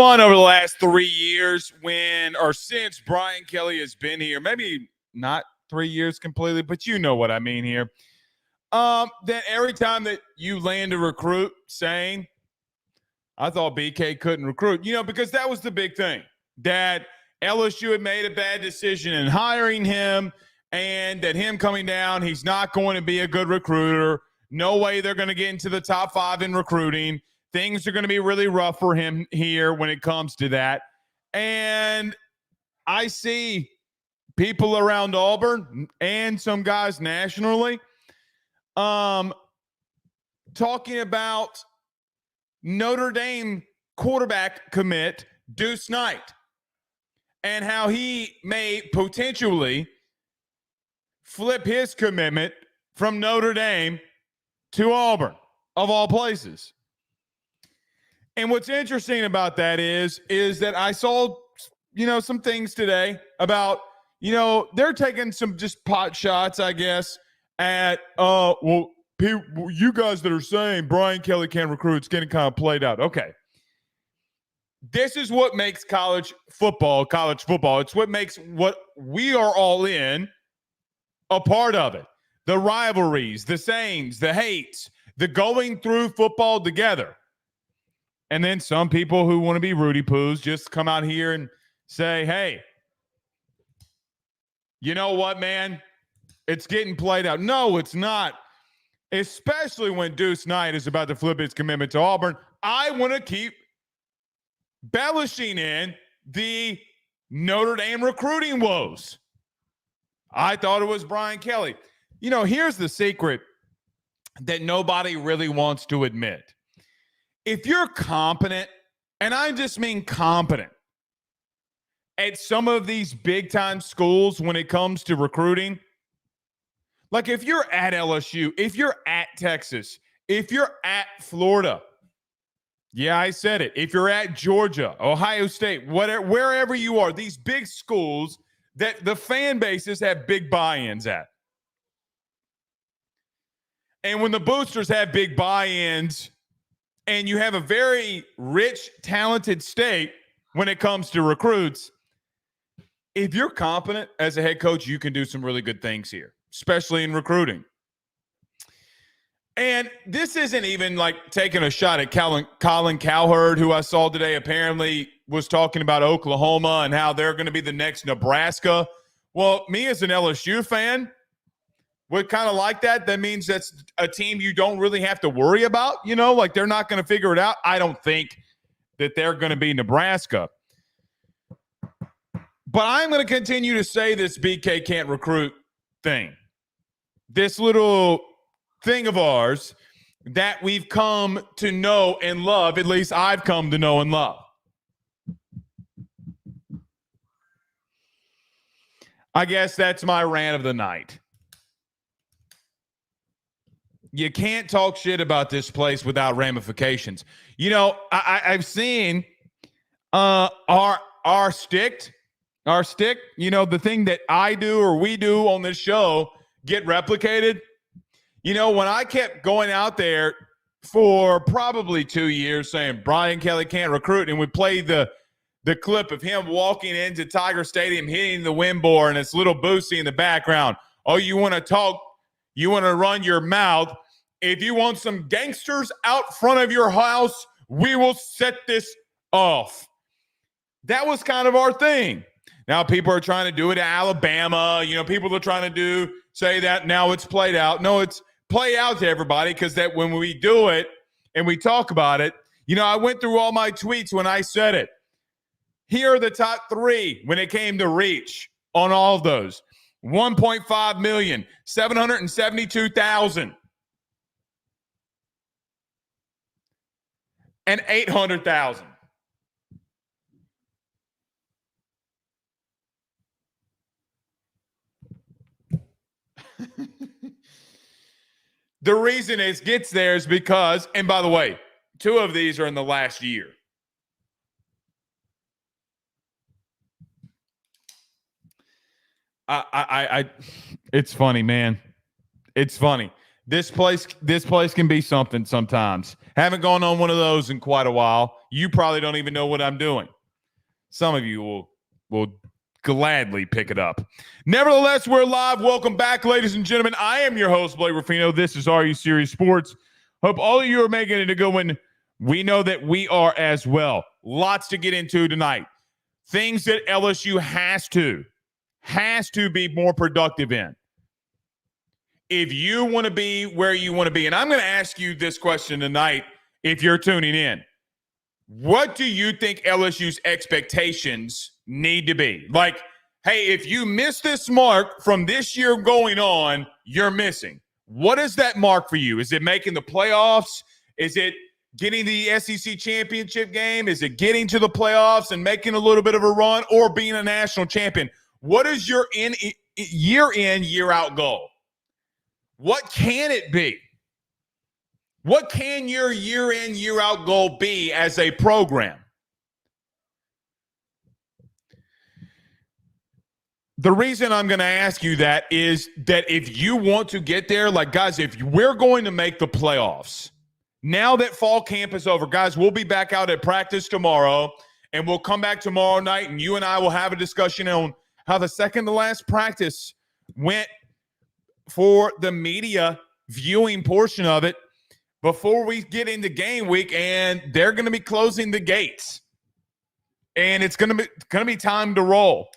fun over the last 3 years since Brian Kelly has been here. Maybe not 3 years completely, but you know what I mean here. That every time that you land a recruit saying, I thought BK couldn't recruit, because that was the big thing, that LSU had made a bad decision in hiring him, and that him coming down, he's not going to be a good recruiter. No way they're going to get into the top 5 in recruiting. Things are going to be really rough for him here when it comes to that. And I see people around Auburn and some guys nationally talking about Notre Dame quarterback commit Deuce Knight and how he may potentially flip his commitment from Notre Dame to Auburn, of all places. And what's interesting about that is that I saw, some things today about, they're taking some just pot shots, I guess, at, you guys that are saying Brian Kelly can't recruit, it's getting kind of played out. Okay. This is what makes college football. It's what makes what we are all in a part of it. The rivalries, the sayings, the hates, the going through football together. And then some people who want to be Rudy Poos just come out here and say, hey, you know what, man? It's getting played out. No, it's not. Especially when Deuce Knight is about to flip his commitment to Auburn. I want to keep embellishing in the Notre Dame recruiting woes. I thought it was Brian Kelly. Here's the secret that nobody really wants to admit. If you're competent, and I just mean competent, at some of these big-time schools when it comes to recruiting, like if you're at LSU, if you're at Texas, if you're at Florida, yeah, I said it. If you're at Georgia, Ohio State, wherever you are, these big schools that the fan bases have big buy-ins at. And when the boosters have big buy-ins, and you have a very rich, talented state when it comes to recruits, if you're competent as a head coach, you can do some really good things here, especially in recruiting. And this isn't even like taking a shot at Colin Cowherd, who I saw today apparently was talking about Oklahoma and how they're going to be the next Nebraska. Well, me as an LSU fan would kind of like that. That means that's a team you don't really have to worry about, like they're not going to figure it out. I don't think that they're going to be Nebraska. But I'm going to continue to say this BK can't recruit thing. This little thing of ours that we've come to know and love, at least I've come to know and love. I guess that's my rant of the night. You can't talk shit about this place without ramifications. I've seen our stick, the thing that I do or we do on this show get replicated. When I kept going out there for probably 2 years saying Brian Kelly can't recruit, and we played the clip of him walking into Tiger Stadium, hitting the windbore, and it's little Boosie in the background. Oh, you want to talk? You want to run your mouth? If you want some gangsters out front of your house, we will set this off. That was kind of our thing. Now people are trying to do it in Alabama. People are trying to say that now it's played out. No, it's play out to everybody, because that when we do it and we talk about it, I went through all my tweets when I said it. Here are the top 3 when it came to reach on all of those. 1.5 million, 772,000. And 800,000. The reason it gets there is because, and by the way, 2 of these are in the last year. It's funny, man. It's funny. This place can be something sometimes. Haven't gone on one of those in quite a while. You probably don't even know what I'm doing. Some of you will gladly pick it up. Nevertheless, we're live. Welcome back, ladies and gentlemen. I am your host, Blake Ruffino. This is Are You Serious Sports. Hope all of you are making it a good one. We know that we are as well. Lots to get into tonight. Things that LSU has to be more productive in. If you want to be where you want to be, and I'm going to ask you this question tonight if you're tuning in. What do you think LSU's expectations need to be? Like, hey, if you miss this mark from this year going on, you're missing. What is that mark for you? Is it making the playoffs? Is it getting the SEC championship game? Is it getting to the playoffs and making a little bit of a run, or being a national champion? What is your year in, year out goal? What can it be? What can your year in, year out goal be as a program? The reason I'm going to ask you that is that if you want to get there, like, guys, if we're going to make the playoffs, now that fall camp is over, guys, we'll be back out at practice tomorrow, and we'll come back tomorrow night, and you and I will have a discussion on how the second to last practice went for the media viewing portion of it before we get into game week, and they're going to be closing the gates, and it's going to be time to roll.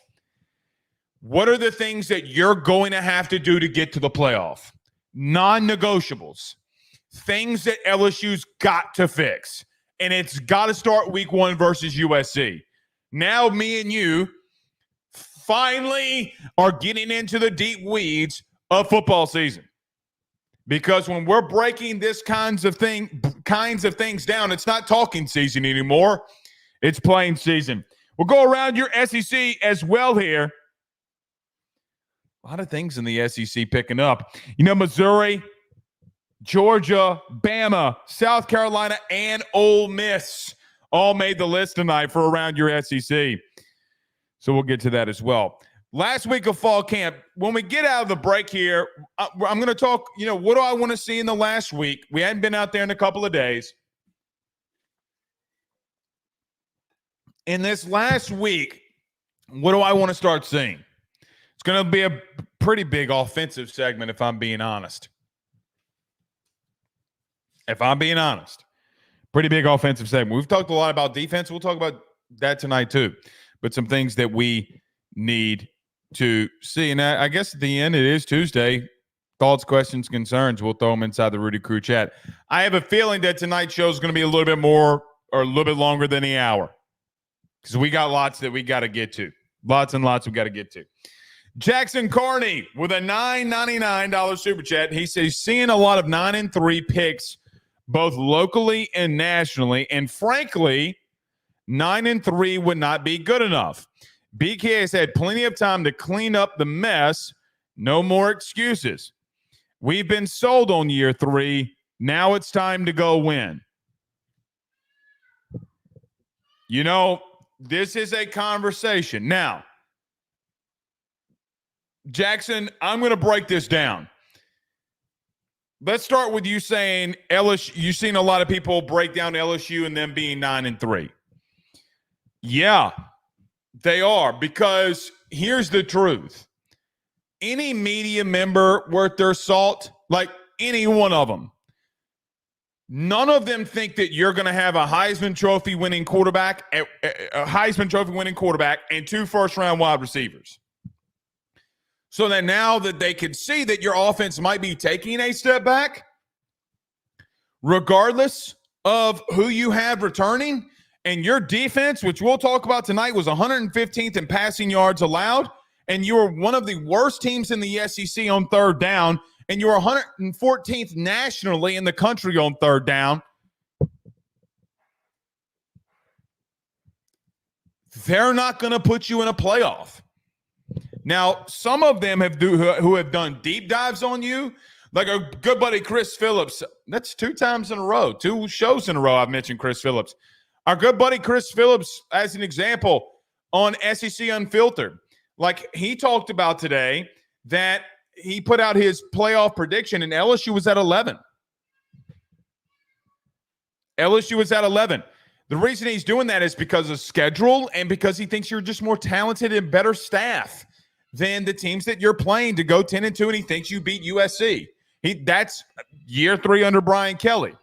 What are the things that you're going to have to do to get to the playoff? Non-negotiables. Things that LSU's got to fix. And it's got to start week 1 versus USC. Now me and you finally are getting into the deep weeds of football season. Because when we're breaking this kinds of things down, it's not talking season anymore. It's playing season. We'll go around your SEC as well here. A lot of things in the SEC picking up. You know, Missouri, Georgia, Bama, South Carolina, and Ole Miss all made the list tonight for around your SEC. So we'll get to that as well. Last week of fall camp, when we get out of the break here, I'm going to talk, what do I want to see in the last week? We hadn't been out there in a couple of days. In this last week, what do I want to start seeing? It's going to be a pretty big offensive segment, if I'm being honest. Pretty big offensive segment. We've talked a lot about defense. We'll talk about that tonight too. But some things that we need to see. And I guess at the end, it is Tuesday. Thoughts, questions, concerns, we'll throw them inside the Rudy Crew chat. I have a feeling that tonight's show is going to be a little bit more or a little bit longer than the hour, because we got lots that we got to get to. Lots and lots we got to get to. Jackson Carney with a $9.99 super chat. He says he's seeing a lot of 9-3 picks, both locally and nationally. And frankly, 9-3 would not be good enough. BK has had plenty of time to clean up the mess. No more excuses. We've been sold on year 3. Now it's time to go win. This is a conversation. Now, Jackson, I'm going to break this down. Let's start with you saying LSU. You've seen a lot of people break down LSU and them being 9-3. Yeah, they are, because here's the truth. Any media member worth their salt, like any one of them, none of them think that you're going to have a Heisman Trophy winning quarterback, and 2 first-round wide receivers. So that now that they can see that your offense might be taking a step back, regardless of who you have returning, and your defense, which we'll talk about tonight, was 115th in passing yards allowed, and you were one of the worst teams in the SEC on third down, and you were 114th nationally in the country on third down. They're not going to put you in a playoff. Now, some of them who have done deep dives on you, like our good buddy Chris Phillips. That's 2 times in a row, 2 shows in a row I've mentioned Chris Phillips. Our good buddy Chris Phillips, as an example, on SEC Unfiltered. Like he talked about today that he put out his playoff prediction, and LSU was at 11. LSU was at 11. The reason he's doing that is because of schedule and because he thinks you're just more talented and better staff than the teams that you're playing to go 10-2, and he thinks you beat USC. That's year 3 under Brian Kelly.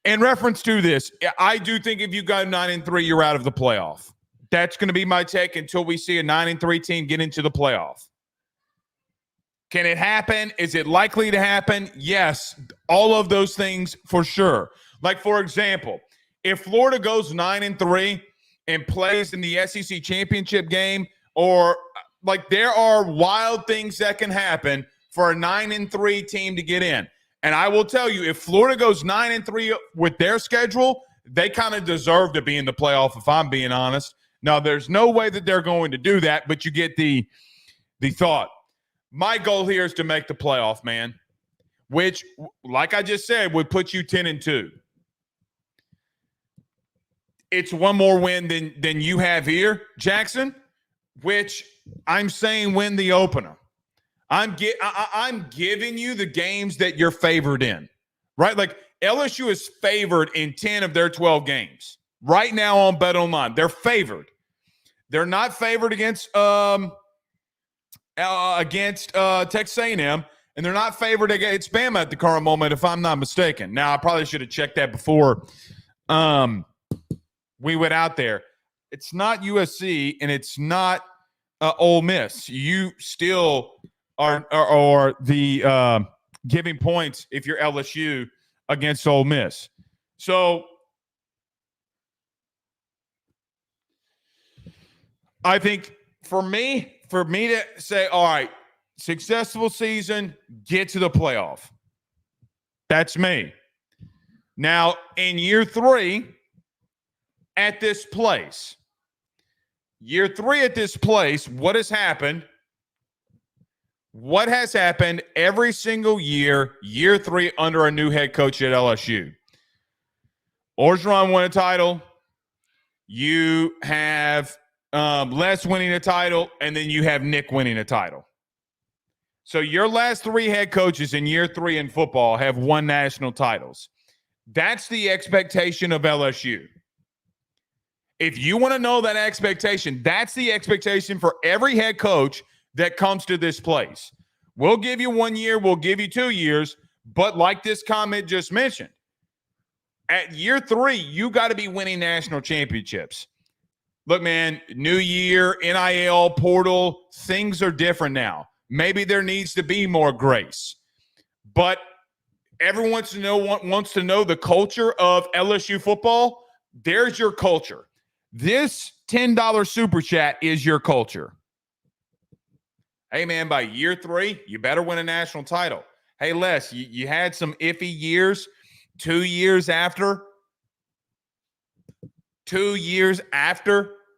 In reference to this, I do think if you go 9-3, you're out of the playoff. That's going to be my take until we see a 9-3 team get into the playoff. Can it happen? Is it likely to happen? Yes, all of those things for sure. Like, for example, if Florida goes 9-3 and plays in the SEC championship game, or like there are wild things that can happen for a 9-3 team to get in. And I will tell you, if Florida goes 9-3 with their schedule, they kind of deserve to be in the playoff, if I'm being honest. Now, there's no way that they're going to do that, but you get the thought. My goal here is to make the playoff, man, which, like I just said, would put you 10-2. It's one more win than you have here, Jackson, which I'm saying win the opener. I'm giving you the games that you're favored in, right? Like LSU is favored in 10 of their 12 games right now on Bet Online. They're favored. They're not favored against Texas A&M, and they're not favored against Bama at the current moment, if I'm not mistaken. Now, I probably should have checked that before we went out there. It's not USC, and it's not Ole Miss. You still are the giving points if you're LSU against Ole Miss. So I think for me to say, all right, successful season, get to the playoff. That's me. Now, in year 3 at this place, what has happened? What has happened every single year 3 under a new head coach at LSU? Orgeron won a title. You have Les winning a title, and then you have Nick winning a title. So your last 3 head coaches in year 3 in football have won national titles. That's the expectation of LSU. If you want to know that expectation, that's the expectation for every head coach that comes to this place. We'll give you 1 year, we'll give you 2 years, but like this comment just mentioned, at year 3, you got to be winning national championships. Look, man, new year, NIL, portal, things are different now. Maybe there needs to be more grace. But everyone wants to know the culture of LSU football. There's your culture. This $10 super chat is your culture. Hey, man, by year 3, you better win a national title. Hey, Les, you had some iffy years. 2 years after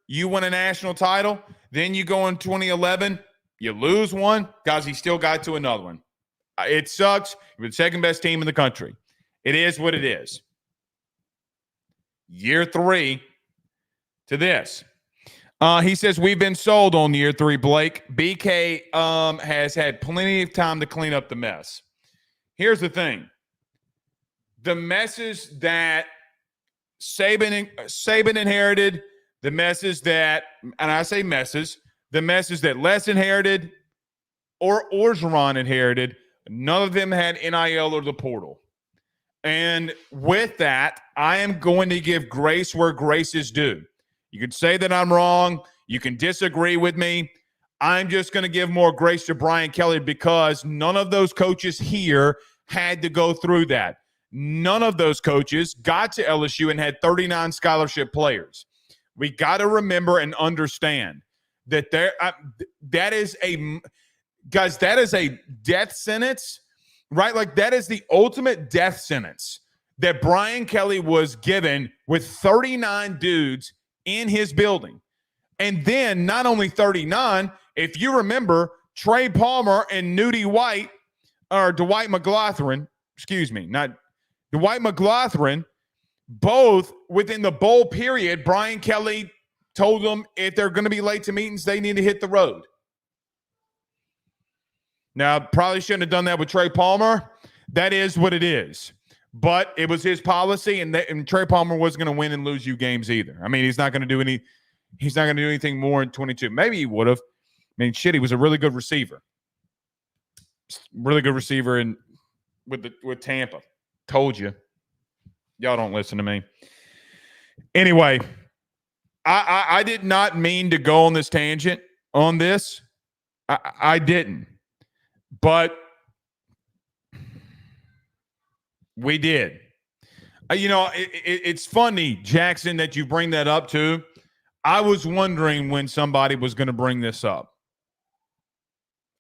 you win a national title, then you go in 2011, you lose one, guys, he still got to another one. It sucks. You're the second best team in the country. It is what it is. Year 3 to this. He says, we've been sold on year 3, Blake. BK has had plenty of time to clean up the mess. Here's the thing. The messes that Saban inherited, the messes that, and I say messes, the messes that Les inherited or Orgeron inherited, none of them had NIL or the portal. And with that, I am going to give grace where grace is due. You can say that I'm wrong. You can disagree with me. I'm just going to give more grace to Brian Kelly because none of those coaches here had to go through that. None of those coaches got to LSU and had 39 scholarship players. We got to remember and understand that that is a death sentence, right? Like that is the ultimate death sentence that Brian Kelly was given with 39 dudes in his building. And then not only 39, if you remember, Trey Palmer and Dwight McGlothern, Dwight McGlothern, both within the bowl period, Brian Kelly told them if they're going to be late to meetings, they need to hit the road. Now, probably shouldn't have done that with Trey Palmer. That is what it is. But it was his policy, and Trey Palmer wasn't going to win and lose you games either. I mean, he's not going to do anything more in 22. Maybe he would have. I mean, shit, he was a really good receiver. Really good receiver with Tampa. Told you. Y'all don't listen to me. Anyway, I did not mean to go on this tangent on this. I didn't. But we did. It's funny, Jackson, that you bring that up too. I was wondering when somebody was going to bring this up.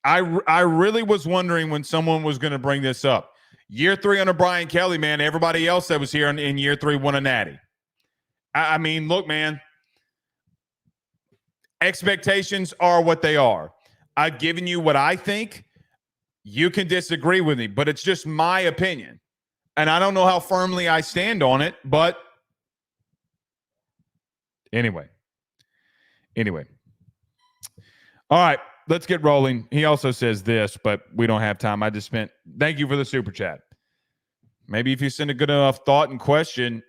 I really was wondering when someone was going to bring this up. Year 3 under Brian Kelly, man. Everybody else that was here in year 3 won a natty. I mean, look, man. Expectations are what they are. I've given you what I think. You can disagree with me, but it's just my opinion. And I don't know how firmly I stand on it, but anyway. All right, let's get rolling. He also says this, but we don't have time. Thank you for the super chat. Maybe if you send a good enough thought and question,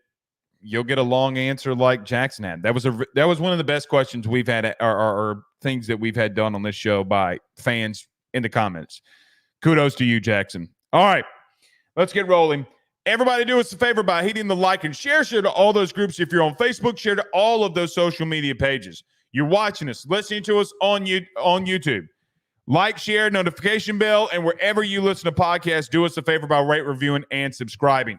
you'll get a long answer like Jackson had. That was one of the best questions we've had, or things that we've had done on this show by fans in the comments. Kudos to you, Jackson. All right, let's get rolling. Everybody do us a favor by hitting the like and share to all those groups. If you're on Facebook, share to all of those social media pages. You're watching us, listening to us on YouTube. Like, share, notification bell, and wherever you listen to podcasts, do us a favor by rate, reviewing, and subscribing.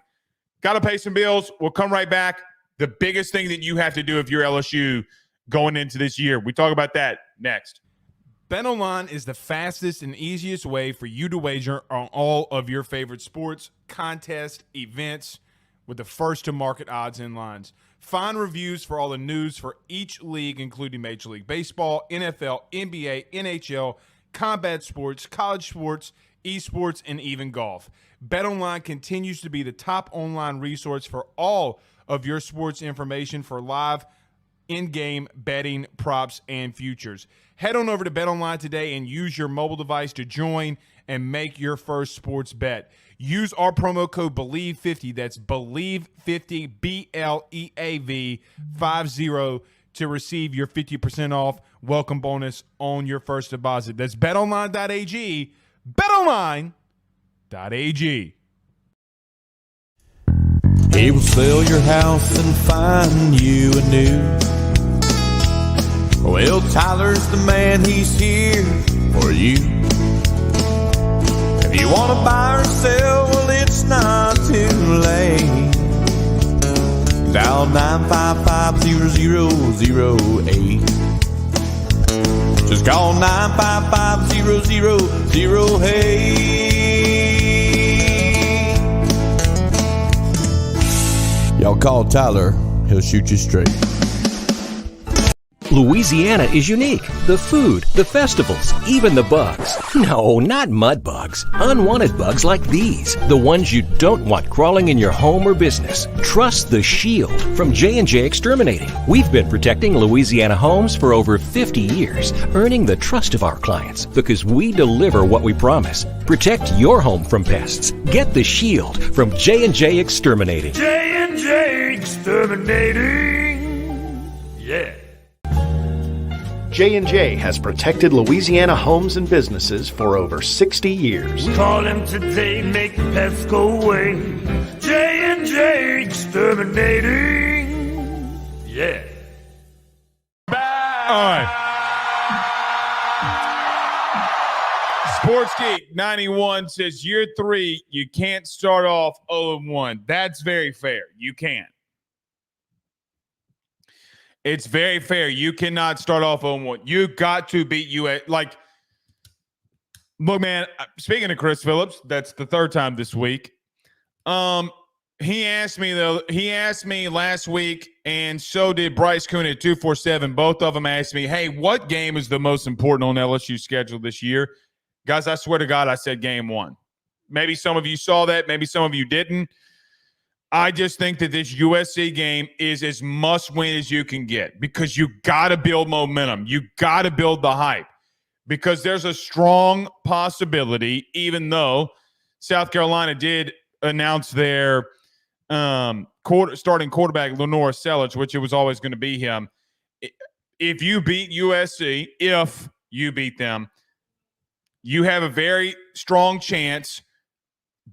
Got to pay some bills. We'll come right back. The biggest thing that you have to do if you're LSU going into this year. We talk about that next. BetOnline is the fastest and easiest way for you to wager on all of your favorite sports, contests, events with the first-to-market odds and lines. Find reviews for all the news for each league, including Major League Baseball, NFL, NBA, NHL, combat sports, college sports, esports, and even golf. BetOnline continues to be the top online resource for all of your sports information for live in-game betting, props, and futures. Head on over to BetOnline today and use your mobile device to join and make your first sports bet. Use our promo code BELIEVE50, that's BELIEVE50, BLEAV 50, to receive your 50% off welcome bonus on your first deposit. That's betonline.ag, betonline.ag. He will sell your house and find you a new. Well, Tyler's the man, he's here for you. If you want to buy or sell, well, it's not too late. Dial 955-0008. Just call 955-0008. Y'all call Tyler, he'll shoot you straight. Louisiana is unique. The food, the festivals, even the bugs. No, not mud bugs. Unwanted bugs like these. The ones you don't want crawling in your home or business. Trust the Shield from J&J Exterminating. We've been protecting Louisiana homes for over 50 years, earning the trust of our clients because we deliver what we promise. Protect your home from pests. Get the Shield from J&J Exterminating. J&J Exterminating. Yeah. J&J has protected Louisiana homes and businesses for over 60 years. Call him today, make the pests go away. J&J Exterminating. Yeah. All right. Sports Geek 91 says year 3, you can't start off 0-1. That's very fair. You can't. It's very fair. You cannot start off 0-1. You got to beat US. Like, look, man, speaking of Chris Phillips, that's the third time this week. He asked me last week, and so did Bryce Coon at 247. Both of them asked me, hey, what game is the most important on LSU's schedule this year? Guys, I swear to God, I said game 1. Maybe some of you saw that. Maybe some of you didn't. I just think that this USC game is as must win as you can get because you got to build momentum. You got to build the hype because there's a strong possibility, even though South Carolina did announce their starting quarterback, Lenore Sellich, which it was always going to be him. If you beat USC, if you beat them, you have a very strong chance,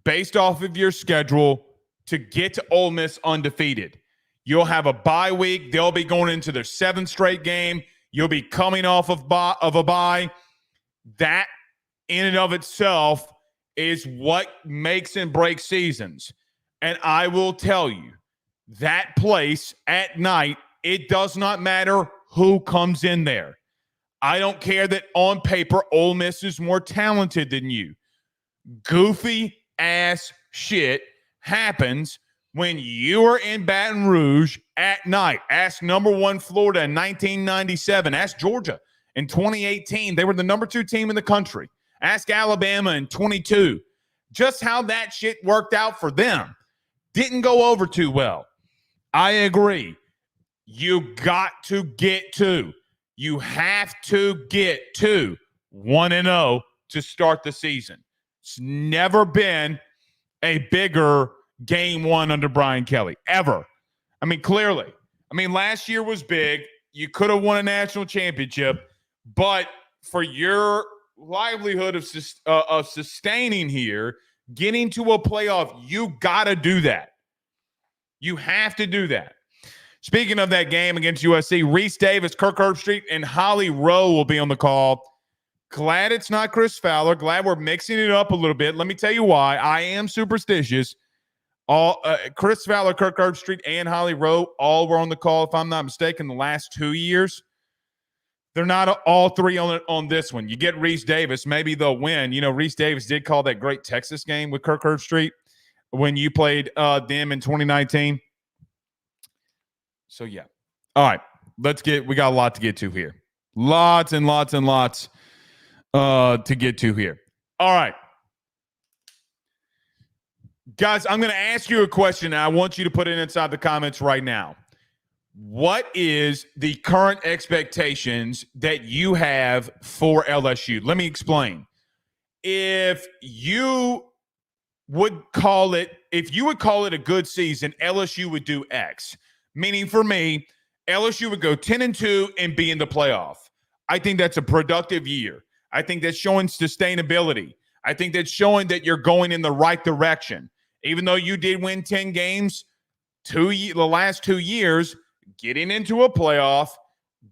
based off of your schedule, to get to Ole Miss undefeated. You'll have a bye week. They'll be going into their 7th straight game. You'll be coming off of a bye. That in and of itself is what makes and breaks seasons. And I will tell you, that place at night, it does not matter who comes in there. I don't care that on paper Ole Miss is more talented than you. Goofy ass shit happens when you are in Baton Rouge at night. Ask number 1 Florida in 1997. Ask Georgia in 2018. They were the number 2 team in the country. Ask Alabama in 22. Just how that shit worked out for them. Didn't go over too well. I agree. You got to get to. You have to get to 1-0 to start the season. It's never been a bigger game 1 under Brian Kelly, ever. I mean, clearly. I mean, last year was big. You could have won a national championship, but for your livelihood of sustaining here, getting to a playoff, you got to do that. You have to do that. Speaking of that game against USC, Reese Davis, Kirk Herbstreit, and Holly Rowe will be on the call. Glad it's not Chris Fowler. Glad we're mixing it up a little bit. Let me tell you why. I am superstitious. Chris Fowler, Kirk Herbstreit, and Holly Rowe all were on the call, if I'm not mistaken, the last 2 years. They're not all 3 on this one. You get Reese Davis, maybe they'll win. You know, Reese Davis did call that great Texas game with Kirk Herbstreit when you played them in 2019. So, yeah. All right. We got a lot to get to here. Lots and lots and lots to get to here. All right. Guys, I'm going to ask you a question, and I want you to put it inside the comments right now. What is the current expectations that you have for LSU? Let me explain. If you would call it a good season, LSU would do X. Meaning for me, LSU would go 10-2 and be in the playoff. I think that's a productive year. I think that's showing sustainability. I think that's showing that you're going in the right direction. Even though you did win 10 games the last 2 years, getting into a playoff,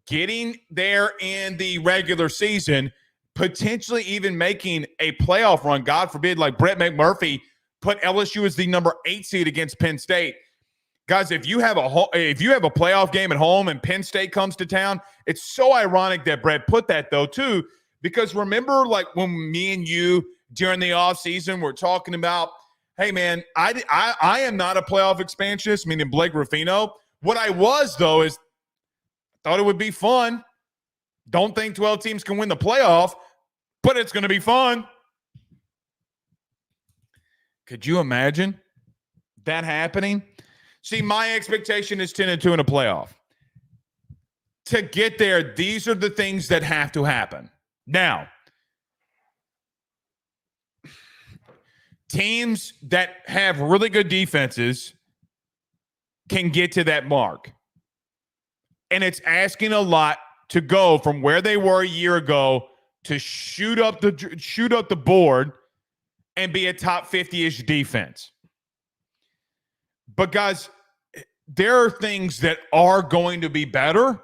getting there in the regular season, potentially even making a playoff run, God forbid, like Brett McMurphy put LSU as the number 8 seed against Penn State. Guys, if you have a playoff game at home and Penn State comes to town, it's so ironic that Brett put that, though, too, because remember, like, when me and you during the offseason were talking about, hey, man, I am not a playoff expansionist, meaning Blake Ruffino. What I was, though, is I thought it would be fun. Don't think 12 teams can win the playoff, but it's going to be fun. Could you imagine that happening? See, my expectation is 10-2 in a playoff. To get there, these are the things that have to happen. Now, teams that have really good defenses can get to that mark. And it's asking a lot to go from where they were a year ago to shoot up the board and be a top 50-ish defense. But guys, there are things that are going to be better.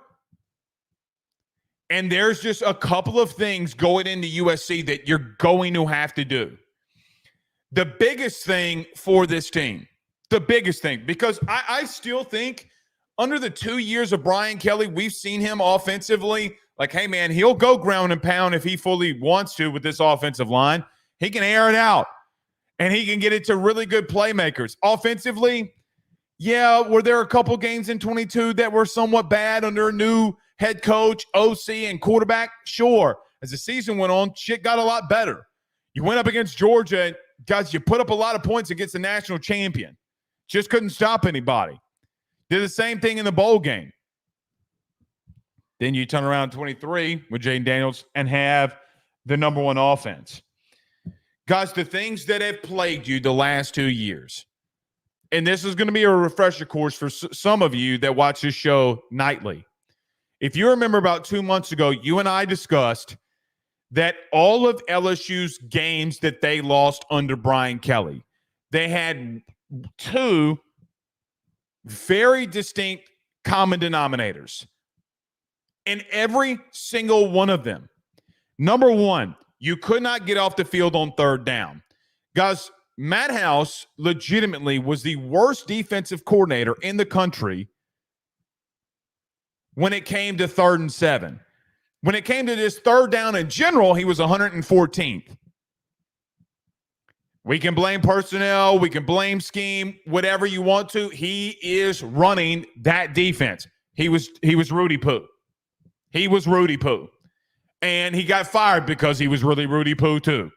And there's just a couple of things going into USC that you're going to have to do. The biggest thing for this team, because I still think under the 2 years of Brian Kelly, we've seen him offensively. Like, hey, man, he'll go ground and pound if he fully wants to with this offensive line. He can air it out, and he can get it to really good playmakers. Offensively, yeah, were there a couple games in 22 that were somewhat bad under a new head coach, OC, and quarterback? Sure. As the season went on, shit got a lot better. You went up against Georgia, and guys, you put up a lot of points against the national champion. Just couldn't stop anybody. Did the same thing in the bowl game. Then you turn around 23 with Jaden Daniels and have the number one offense. Guys, the things that have plagued you the last 2 years, and this is going to be a refresher course for some of you that watch this show nightly. If you remember about 2 months ago, you and I discussed that all of LSU's games that they lost under Brian Kelly, they had two very distinct common denominators in every single one of them. Number one, you could not get off the field on third down. Guys, Matt House legitimately was the worst defensive coordinator in the country when it came to 3rd and 7. When it came to this third down in general, he was 114th. We can blame personnel, we can blame scheme, whatever you want to. He is running that defense. He was Rudy Poo. He was Rudy Poo. And he got fired because he was really Rudy Poo too.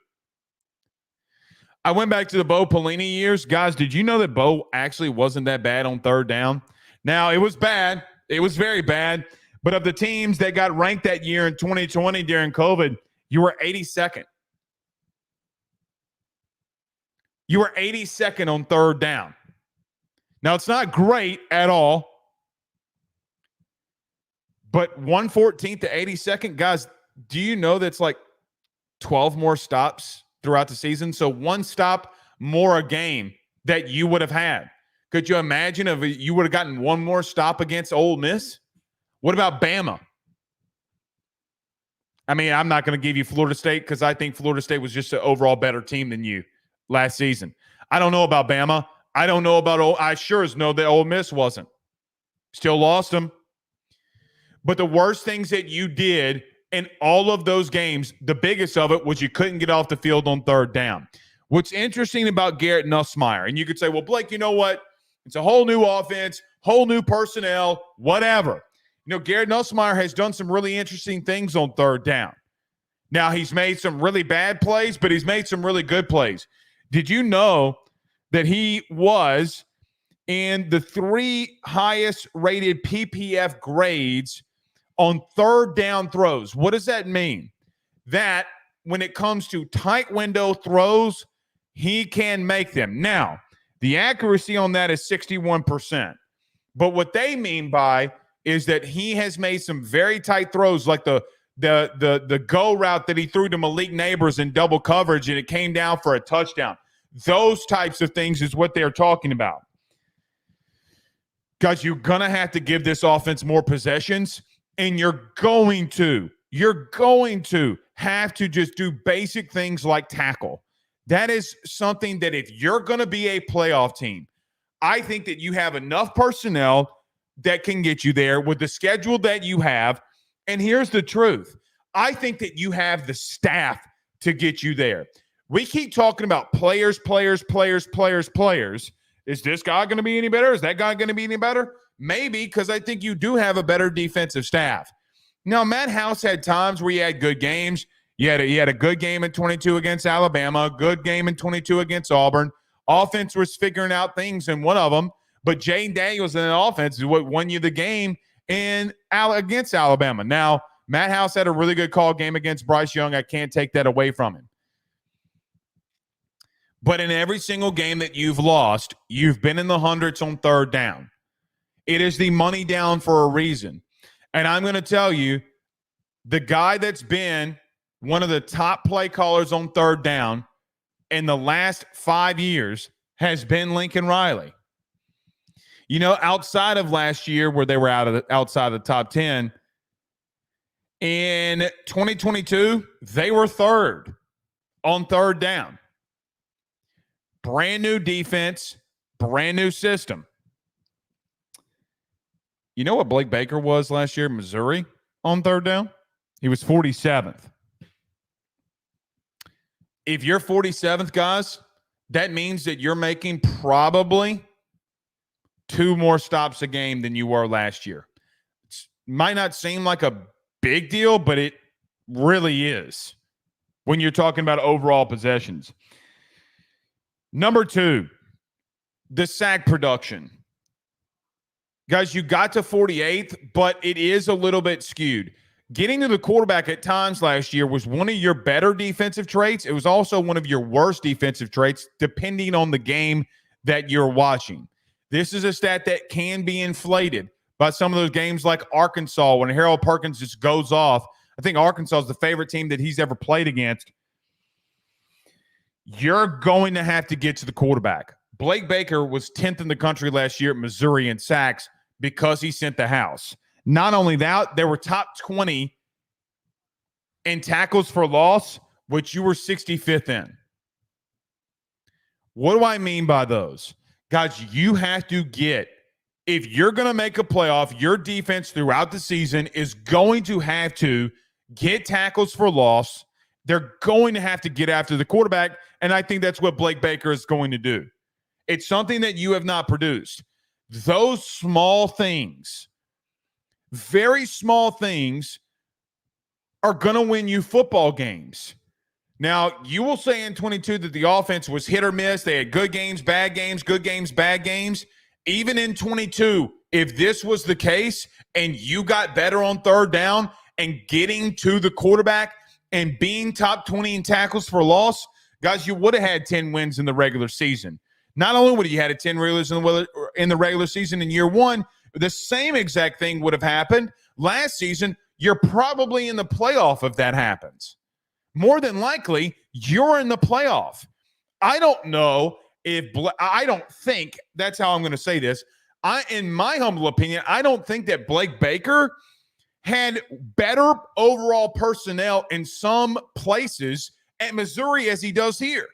I went back to the Bo Pelini years. Guys, did you know that Bo actually wasn't that bad on third down? Now, it was bad. It was very bad. But of the teams that got ranked that year in 2020 during COVID, you were 82nd. You were 82nd on third down. Now, it's not great at all. But 114th to 82nd, guys, do you know that's like 12 more stops throughout the season? So one stop more a game that you would have had. Could you imagine if you would have gotten one more stop against Ole Miss? What about Bama? I mean, I'm not going to give you Florida State because I think Florida State was just an overall better team than you last season. I don't know about Bama. I don't know about I sure as know that Ole Miss wasn't. Still lost them. But the worst things that you did in all of those games, the biggest of it was you couldn't get off the field on third down. What's interesting about Garrett Nussmeier, and you could say, well, Blake, you know what? It's a whole new offense, whole new personnel, whatever. You know, Garrett Nussmeier has done some really interesting things on third down. Now, he's made some really bad plays, but he's made some really good plays. Did you know that he was in the 3 highest rated PPF grades on third down throws? What does that mean? That when it comes to tight window throws, he can make them. Now, the accuracy on that is 61%. But what they mean by is that he has made some very tight throws, like the go route that he threw to Malik Neighbors in double coverage, and it came down for a touchdown. Those types of things is what they're talking about. Guys, you're going to have to give this offense more possessions, and you're going to have to just do basic things like tackle. That is something that if you're going to be a playoff team, I think that you have enough personnel that can get you there with the schedule that you have. And here's the truth. I think that you have the staff to get you there. We keep talking about players. Is this guy going to be any better? Is that guy going to be any better? Maybe, because I think you do have a better defensive staff. Now, Matt House had times where he had good games. He had a good game in 22 against Alabama, a good game in 22 against Auburn. Offense was figuring out things in one of them, but Jaden Daniels in the offense is what won you the game against Alabama. Now, Matt House had a really good call game against Bryce Young. I can't take that away from him. But in every single game that you've lost, you've been in the hundreds on third down. It is the money down for a reason. And I'm going to tell you, the guy that's been one of the top play callers on third down in the last 5 years has been Lincoln Riley. You know, outside of last year where they were outside of the top 10, in 2022, they were third on third down. Brand new defense, brand new system. You know what Blake Baker was last year in Missouri on third down? He was 47th. If you're 47th, guys, that means that you're making probably 2 more stops a game than you were last year. It might not seem like a big deal, but it really is when you're talking about overall possessions. Number 2, the sack production. Guys, you got to 48th, but it is a little bit skewed. Getting to the quarterback at times last year was one of your better defensive traits. It was also one of your worst defensive traits, depending on the game that you're watching. This is a stat that can be inflated by some of those games like Arkansas when Harold Perkins just goes off. I think Arkansas is the favorite team that he's ever played against. You're going to have to get to the quarterback. Blake Baker was 10th in the country last year at Missouri in sacks because he sent the house. Not only that, they were top 20 in tackles for loss, which you were 65th in. What do I mean by those? Guys, you have to get, if you're going to make a playoff, your defense throughout the season is going to have to get tackles for loss. They're going to have to get after the quarterback, and I think that's what Blake Baker is going to do. It's something that you have not produced. Those small things, very small things, are going to win you football games. Now, you will say in 22 that the offense was hit or miss. They had good games, bad games, good games, bad games. Even in 22, if this was the case and you got better on third down and getting to the quarterback and being top 20 in tackles for loss, guys, you would have had 10 wins in the regular season. Not only would you had a 10 wins in the regular season in year one, the same exact thing would have happened last season. You're probably in the playoff if that happens. More than likely, you're in the playoff. I don't know if I don't think that's how I'm going to say this. In my humble opinion, I don't think that Blake Baker had better overall personnel in some places at Missouri as he does here.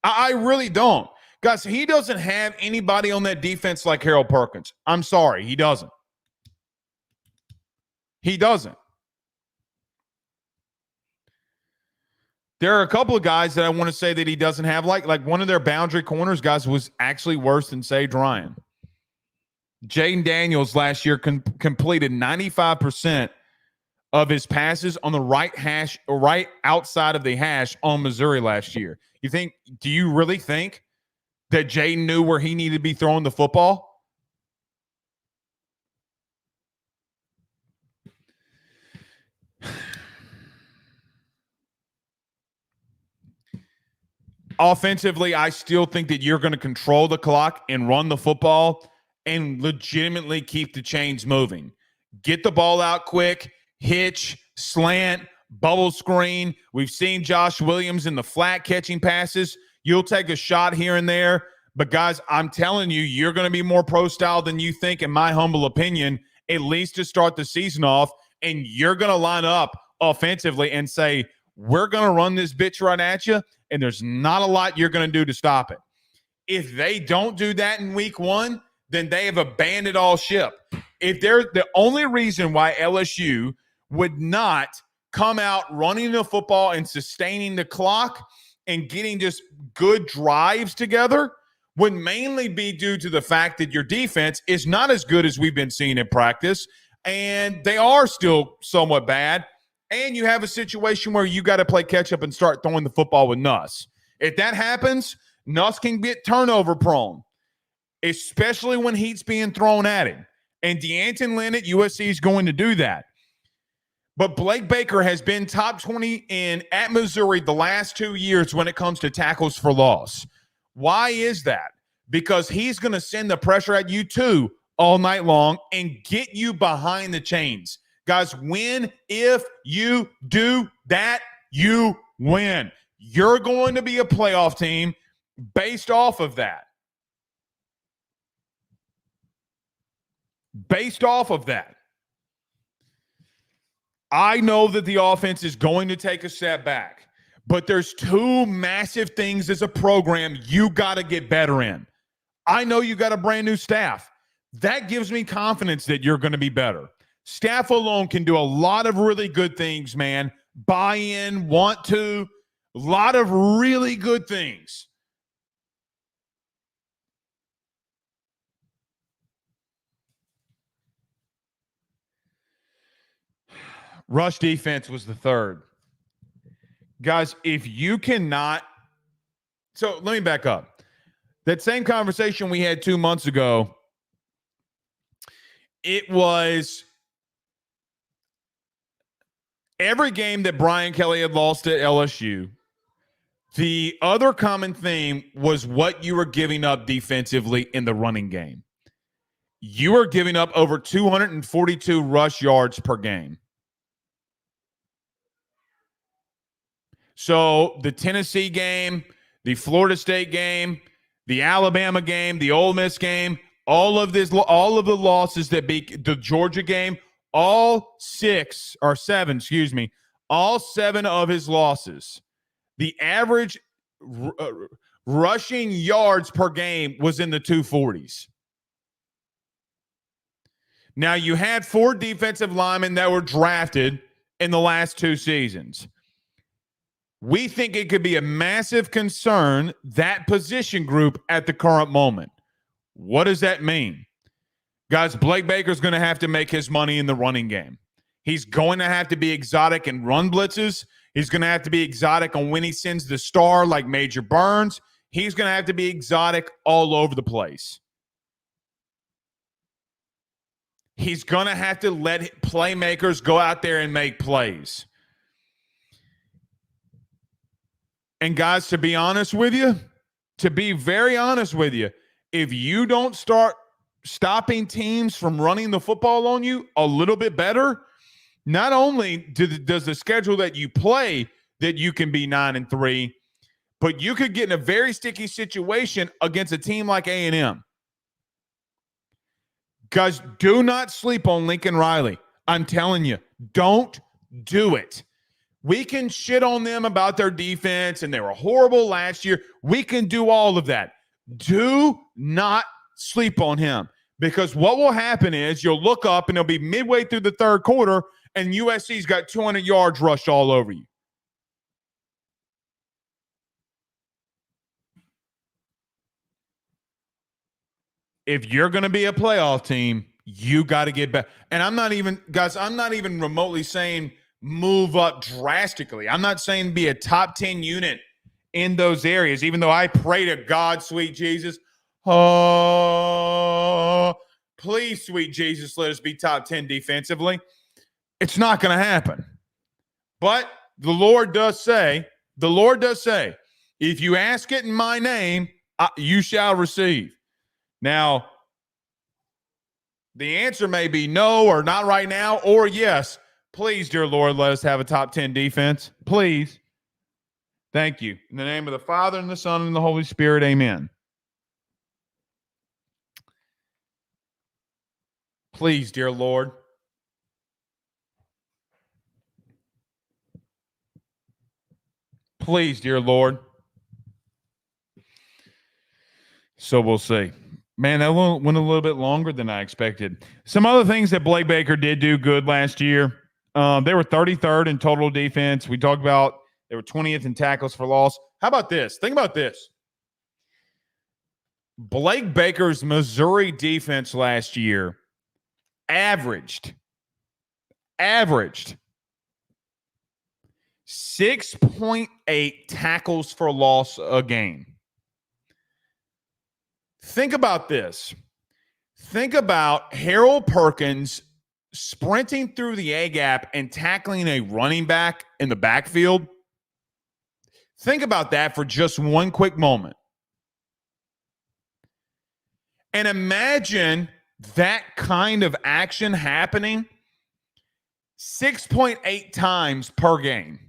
I really don't. Guys, he doesn't have anybody on that defense like Harold Perkins. I'm sorry, he doesn't. He doesn't. There are a couple of guys that I want to say that he doesn't have. Like one of their boundary corners, guys, was actually worse than Sage Ryan. Jaden Daniels last year completed 95% of his passes on the right hash, or right outside of the hash on Missouri last year. Do you really think that Jaden knew where he needed to be throwing the football? Offensively, I still think that you're going to control the clock and run the football and legitimately keep the chains moving. Get the ball out quick, hitch, slant, bubble screen. We've seen Josh Williams in the flat catching passes. You'll take a shot here and there. But, guys, I'm telling you, you're going to be more pro-style than you think, in my humble opinion, at least to start the season off. And you're going to line up offensively and say, we're going to run this bitch right at you, and there's not a lot you're going to do to stop it. If they don't do that in week one, then they have abandoned all ship. If they're the only reason why LSU would not come out running the football and sustaining the clock and getting just good drives together would mainly be due to the fact that your defense is not as good as we've been seeing in practice, and they are still somewhat bad. And you have a situation where you got to play catch up and start throwing the football with Nuss. If that happens, Nuss can get turnover prone, especially when heat's being thrown at him. And D'Anton Lynn at USC is going to do that. But Blake Baker has been top 20 at Missouri the last 2 years when it comes to tackles for loss. Why is that? Because he's going to send the pressure at you too all night long and get you behind the chains. Guys, if you do that, you win. You're going to be a playoff team based off of that. Based off of that. I know that the offense is going to take a step back, but there's two massive things as a program you got to get better in. I know you got a brand new staff. That gives me confidence that you're going to be better. Staff alone can do a lot of really good things, man. Buy in, want to, a lot of really good things. Rush defense was the third. Guys, if you cannot – so let me back up. That same conversation we had 2 months ago, it was every game that Brian Kelly had lost at LSU, the other common theme was what you were giving up defensively in the running game. You are giving up over 242 rush yards per game. So the Tennessee game, the Florida State game, the Alabama game, the Ole Miss game, all of the losses that beat the Georgia game, all seven of his losses, the average rushing yards per game was in the 240s. Now, you had 4 defensive linemen that were drafted in the last 2 seasons. We think it could be a massive concern, that position group at the current moment. What does that mean? Guys, Blake Baker's going to have to make his money in the running game. He's going to have to be exotic in run blitzes. He's going to have to be exotic on when he sends the star like Major Burns. He's going to have to be exotic all over the place. He's going to have to let playmakers go out there and make plays. And guys, to be honest with you, to be very honest with you, if you don't start stopping teams from running the football on you a little bit better, not only does the schedule that you play that you can be 9-3, but you could get in a very sticky situation against a team like A&M. Guys, do not sleep on Lincoln Riley. I'm telling you, don't do it. We can shit on them about their defense, and they were horrible last year. We can do all of that. Do not sleep on him, because what will happen is you'll look up and it'll be midway through the third quarter and USC's got 200 yards rushed all over you. If you're going to be a playoff team, you got to get back. And I'm not even remotely saying move up drastically. I'm not saying be a top 10 unit in those areas, even though I pray to God, sweet Jesus. Oh, please, sweet Jesus, let us be top 10 defensively. It's not going to happen. But the Lord does say, if you ask it in my name, you shall receive. Now, the answer may be no, or not right now, or yes. Please, dear Lord, let us have a top 10 defense. Please. Thank you. In the name of the Father, and the Son, and the Holy Spirit, amen. Please, dear Lord. Please, dear Lord. So we'll see. Man, that went a little bit longer than I expected. Some other things that Blake Baker did do good last year. They were 33rd in total defense. We talked about they were 20th in tackles for loss. How about this? Think about this. Blake Baker's Missouri defense last year averaged 6.8 tackles for loss a game. Think about this. Think about Harold Perkins sprinting through the A-gap and tackling a running back in the backfield. Think about that for just one quick moment. And imagine that kind of action happening 6.8 times per game.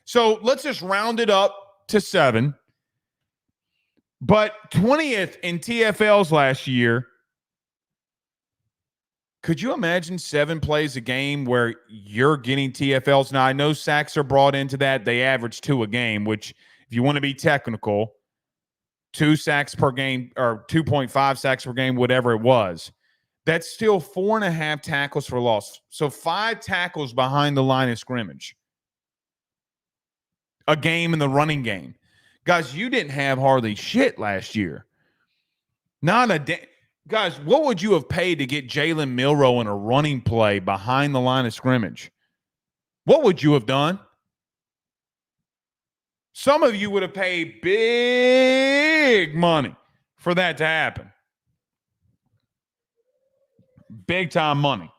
So let's just round it up to 7. But 20th in TFLs last year. Could you imagine 7 plays a game where you're getting TFLs? Now, I know sacks are brought into that. They average 2 a game, which, if you want to be technical, 2 sacks per game or 2.5 sacks per game, whatever it was. That's still 4.5 tackles for loss. So 5 tackles behind the line of scrimmage. A game in the running game. Guys, you didn't have hardly shit last year. Not a day. Guys, what would you have paid to get Jalen Milroe in a running play behind the line of scrimmage? What would you have done? Some of you would have paid big money for that to happen. Big time money.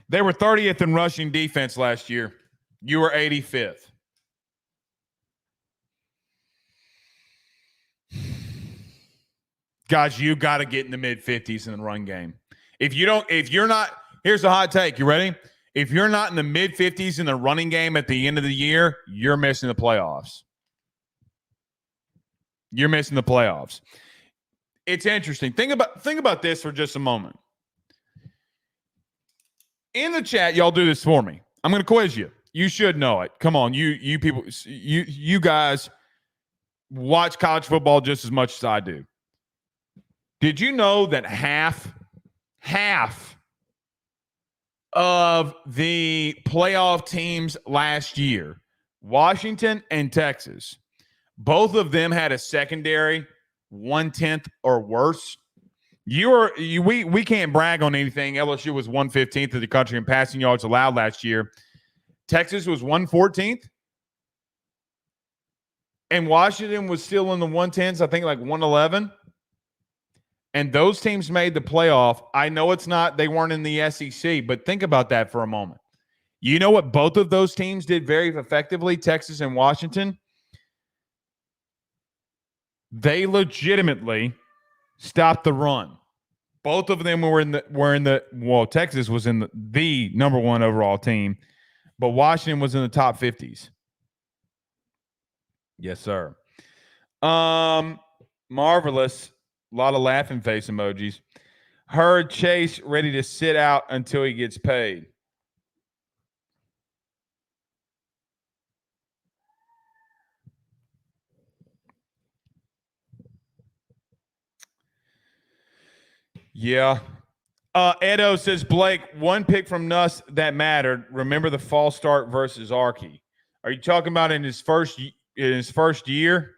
They were 30th in rushing defense last year. You were 85th. Guys, you got to get in the mid-50s in the run game. If you're not, here's a hot take. You ready? If you're not in the mid-50s in the running game at the end of the year, you're missing the playoffs. You're missing the playoffs. It's interesting. Think about this for just a moment. In the chat, y'all do this for me. I'm going to quiz you. You should know it. Come on, you people, you guys watch college football just as much as I do. Did you know that half of the playoff teams last year, Washington and Texas, both of them had a secondary 1/10 or worse? We can't brag on anything. LSU was 115th of the country in passing yards allowed last year. Texas was 114th. And Washington was still in the 110s, I think like 111. And those teams made the playoff. I know they weren't in the SEC, but think about that for a moment. You know what both of those teams did very effectively, Texas and Washington? They legitimately stopped the run. Both of them were in the Texas was in the number one overall team, but Washington was in the top 50s. Yes, sir. Marvelous. A lot of laughing face emojis. Heard Chase ready to sit out until he gets paid. Yeah. Edo says, Blake, one pick from Nuss that mattered. Remember the false start versus Archie. Are you talking about in his first year?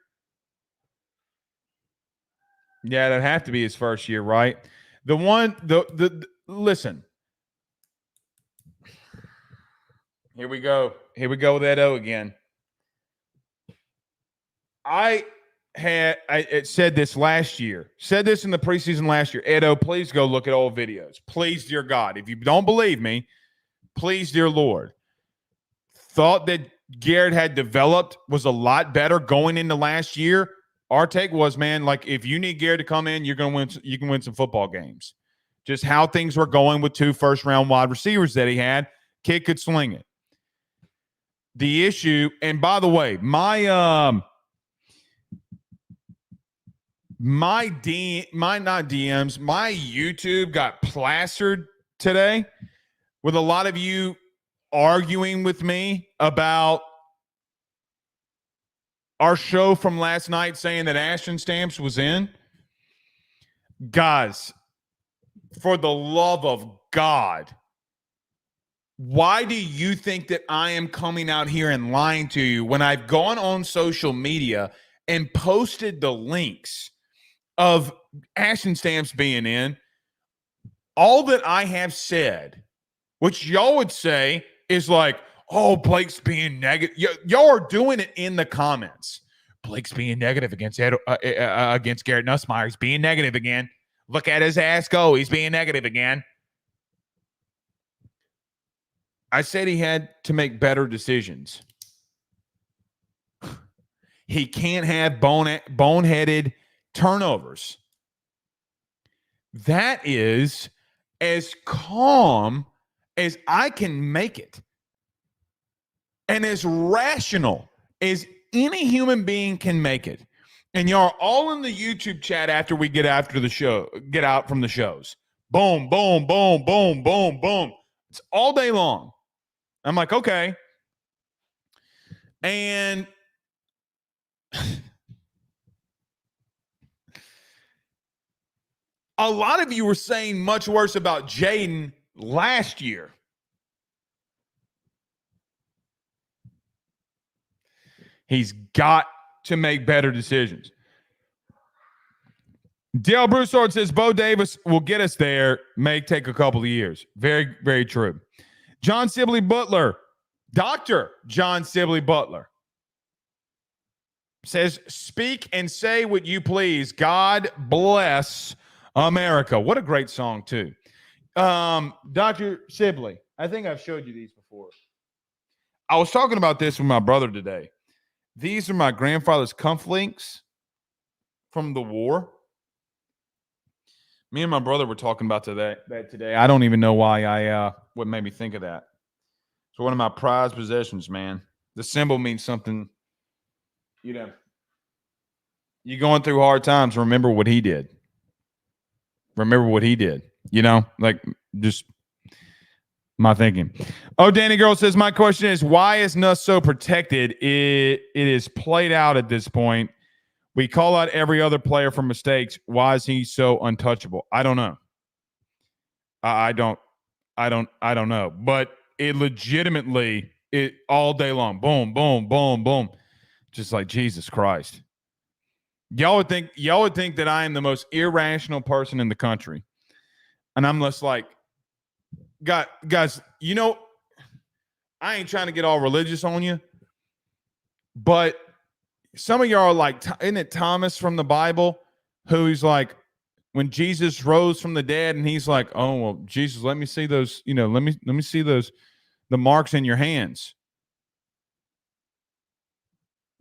Yeah, that'd have to be his first year, right? Listen. Here we go. Here we go with Edo again. I said this last year. Said this in the preseason last year. Edo, please go look at old videos. Please, dear God. If you don't believe me, please, dear Lord. Thought that Garrett had developed, was a lot better going into last year. Our take was, man, like if you need Garrett to come in, you're going to win. You can win some football games. Just how things were going with 2 first-round wide receivers that he had. Kid could sling it. The issue, and by the way, my YouTube got plastered today with a lot of you arguing with me about our show from last night saying that Ashton Stamps was in. Guys, for the love of God, why do you think that I am coming out here and lying to you when I've gone on social media and posted the links of Ashton Stamps being in? All that I have said, which y'all would say is like, oh, Blake's being negative. Y'all are doing it in the comments. Blake's being negative against Garrett Nussmeier. He's being negative again. Look at his ass go. He's being negative again. I said he had to make better decisions. He can't have boneheaded turnovers. That is as calm as I can make it and as rational as any human being can make it. And y'all are all in the YouTube chat after we get out from the shows. Boom, boom, boom, boom, boom, boom. It's all day long. I'm like, okay. And a lot of you were saying much worse about Jaden last year. He's got to make better decisions. Dale Broussard says Bo Davis will get us there. May take a couple of years. Very, very true. John Sibley Butler, Dr. John Sibley Butler says, speak and say what you please. God bless America. What a great song, too. Dr. Sibley, I think I've showed you these before. I was talking about this with my brother today. These are my grandfather's cufflinks from the war. Me and my brother were talking about that today. I don't even know why what made me think of that. It's one of my prized possessions, man. The symbol means something, you know. You're going through hard times, remember what he did. Remember what he did. You know, like just my thinking. Oh, Danny Girl says, my question is, why is Nuss so protected? It is played out at this point. We call out every other player for mistakes. Why is he so untouchable? I don't know. I don't know. But it legitimately, it all day long, boom, boom, boom, boom, just like Jesus Christ. Y'all would think that I am the most irrational person in the country, and I'm just like, guys, you know, I ain't trying to get all religious on you, but some of y'all are like, isn't it Thomas from the Bible who's like, when Jesus rose from the dead, and he's like, oh, well, Jesus, let me see those, you know, let me see those, the marks in your hands.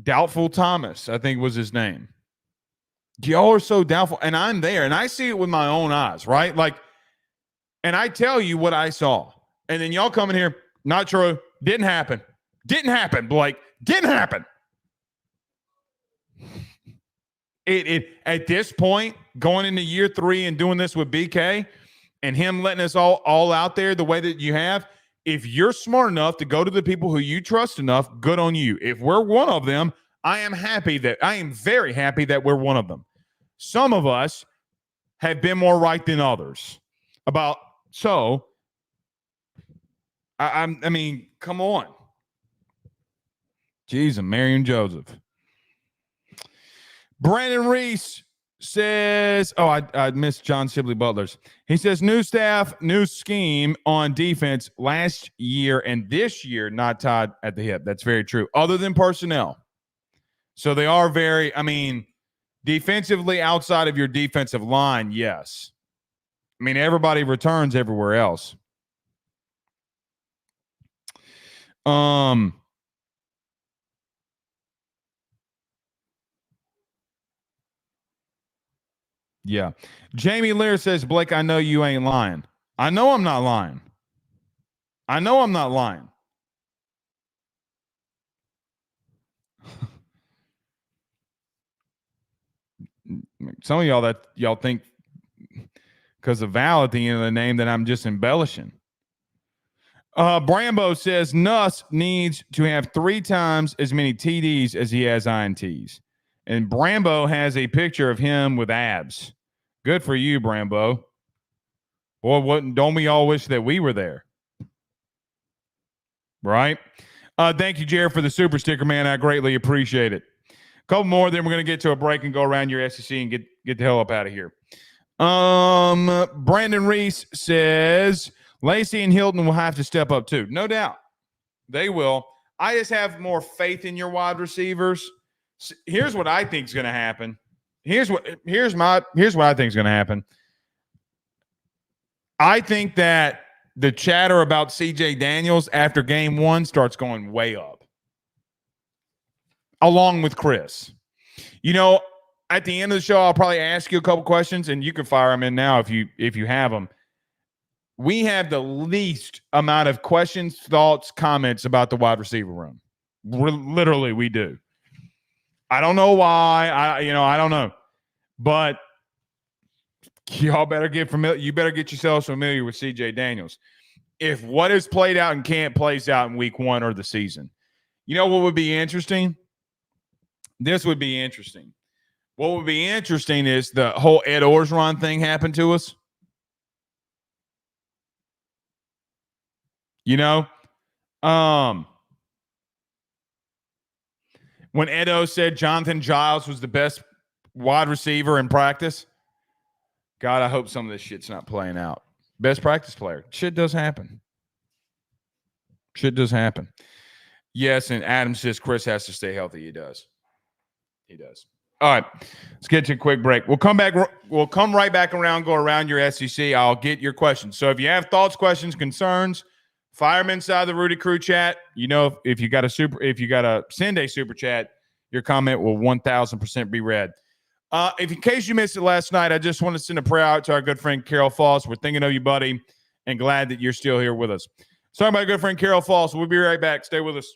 Doubtful Thomas, I think was his name. Y'all are so doubtful, and I'm there, and I see it with my own eyes, right? Like, and I tell you what I saw, and then y'all come in here, not true, didn't happen, Blake, didn't happen. It at this point, going into year 3 and doing this with BK, and him letting us all out there the way that you have, if you're smart enough to go to the people who you trust enough, good on you. If we're one of them, I am very happy that we're one of them. Some of us have been more right than others. I mean, come on. Jeez, and Mary and Joseph. Brandon Reese says, I missed John Sibley Butler's. He says, new staff, new scheme on defense last year and this year not tied at the hip. That's very true. Other than personnel. So they are very, I mean, defensively outside of your defensive line, yes. I mean, everybody returns everywhere else. Yeah. Jamie Lear says, Blake, I know you ain't lying. I know I'm not lying. Some of y'all think because of Val at the end of the name that I'm just embellishing. Brambo says Nuss needs to have 3 times as many TDs as he has INTs. And Brambo has a picture of him with abs. Good for you, Brambo. Boy, don't we all wish that we were there? Right? Thank you, Jared, for the super sticker, man. I greatly appreciate it. A couple more, then we're going to get to a break and go around your SEC and get the hell up out of here. Brandon Reese says Lacey and Hilton will have to step up too. No doubt. They will. I just have more faith in your wide receivers. Here's what I think is going to happen. Here's what I think is going to happen. I think that the chatter about CJ Daniels after game 1 starts going way up. Along with Chris. You know, at the end of the show, I'll probably ask you a couple questions, and you can fire them in now if you have them. We have the least amount of questions, thoughts, comments about the wide receiver room. Literally, we do. I don't know why. I don't know. But y'all better get familiar. You better get yourselves familiar with CJ Daniels. If what is played out in camp plays out in week 1 or the season, you know what would be interesting? This would be interesting. What would be interesting is the whole Ed Orgeron thing happened to us. You know, when Edo said Jonathan Giles was the best wide receiver in practice, God, I hope some of this shit's not playing out. Best practice player. Shit does happen. Yes, and Adam says Chris has to stay healthy. He does. All right, let's get to a quick break. We'll come back. We'll come right back around, go around your SEC. I'll get your questions. So if you have thoughts, questions, concerns, Fire them inside the Rudy Crew chat. You know, if you got to send a super chat, your comment will 1,000% be read. If in case you missed it last night, I just want to send a prayer out to our good friend Carol Foss. We're thinking of you, buddy, and glad that you're still here with us. Sorry, my good friend Carol Foss. We'll be right back. Stay with us.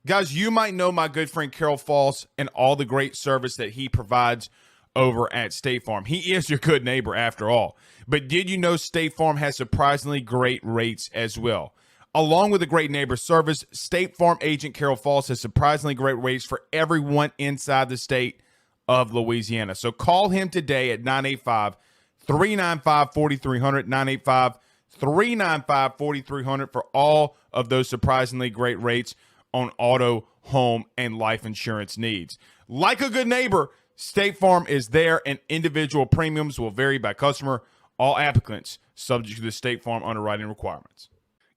Guys, you might know my good friend Carol Foss and all the great service that he provides over at State Farm. He is your good neighbor after all. But did you know State Farm has surprisingly great rates as well? Along with the great neighbor service, State Farm agent Carol Foss has surprisingly great rates for everyone inside the state of Louisiana. So call him today at 985-395-4300, 985-395-4300 for all of those surprisingly great rates on auto, home, and life insurance needs. Like a good neighbor, State Farm is there, and individual premiums will vary by customer. All applicants subject to the State Farm underwriting requirements.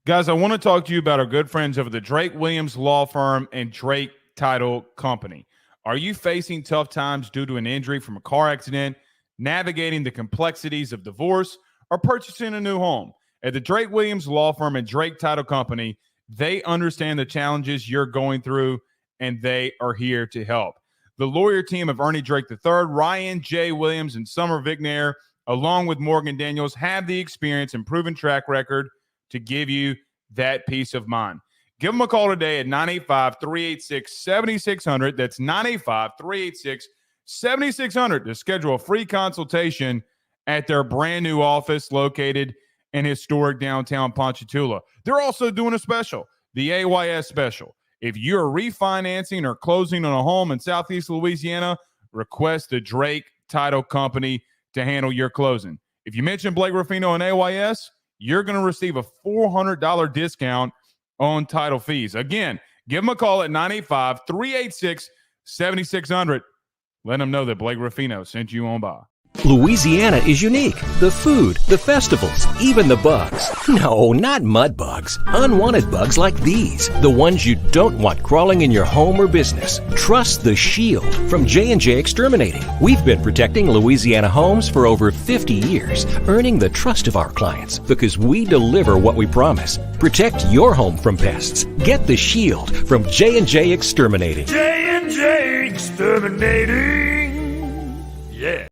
Guys, I want to talk to you about our good friends over the Drake Williams Law Firm and Drake Title Company. Are you facing tough times due to an injury from a car accident, navigating the complexities of divorce, or purchasing a new home? At the Drake Williams Law Firm and Drake Title Company, they understand the challenges you're going through, and they are here to help. The lawyer team of Ernie Drake III, Ryan J. Williams, and Summer Vignair, along with Morgan Daniels, have the experience and proven track record to give you that peace of mind. Give them a call today at 985-386-7600. That's 985-386-7600 to schedule a free consultation at their brand new office located in historic downtown Ponchatoula. They're also doing a special, the AYS special. If you're refinancing or closing on a home in Southeast Louisiana, request the Drake Title Company to handle your closing. If you mention Blake Ruffino and AYS, you're going to receive a $400 discount on title fees. Again, give them a call at 985-386-7600. Let them know that Blake Ruffino sent you on by. Louisiana is unique. The food, the festivals, even the bugs. No, not mud bugs. Unwanted bugs like these. The ones you don't want crawling in your home or business. Trust the Shield from J&J Exterminating. We've been protecting Louisiana homes for over 50 years, earning the trust of our clients because we deliver what we promise. Protect your home from pests. Get the Shield from J&J Exterminating. J&J Exterminating. Yeah.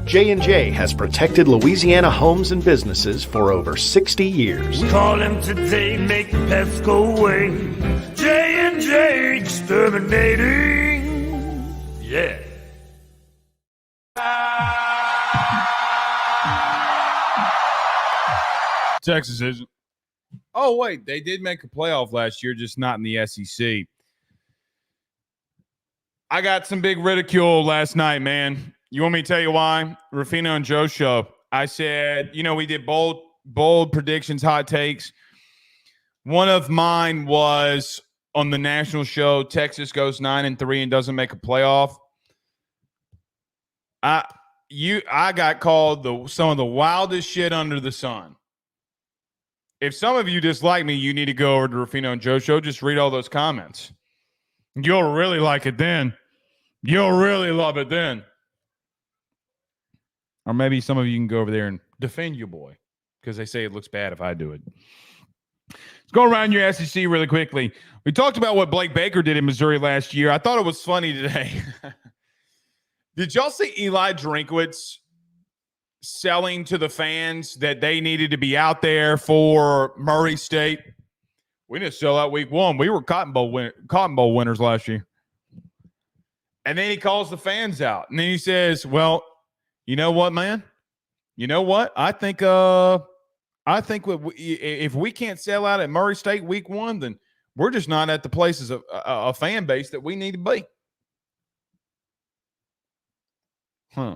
J&J has protected Louisiana homes and businesses for over 60 years. Call him today, make pests go away. J&J Exterminating. Yeah. Texas isn't. Oh, wait. They did make a playoff last year, just not in the SEC. I got some big ridicule last night, man. You want me to tell you why? Ruffino and Joe show. I said, we did bold predictions, hot takes. One of mine was on the national show, Texas goes 9-3 and doesn't make a playoff. I got called some of the wildest shit under the sun. If some of you dislike me, you need to go over to Ruffino and Joe show. Just read all those comments. You'll really like it then. You'll really love it then. Or maybe some of you can go over there and defend your boy because they say it looks bad if I do it. Let's go around your SEC really quickly. We talked about what Blake Baker did in Missouri last year. I thought it was funny today. Did y'all see Eli Drinkwitz selling to the fans that they needed to be out there for Murray State? We didn't sell out week one. We were Cotton Bowl winners last year. And then he calls the fans out. And then he says, well, you know what, man? You know what? I think if we can't sell out at Murray State week one, then we're just not at the places of a fan base that we need to be. Huh.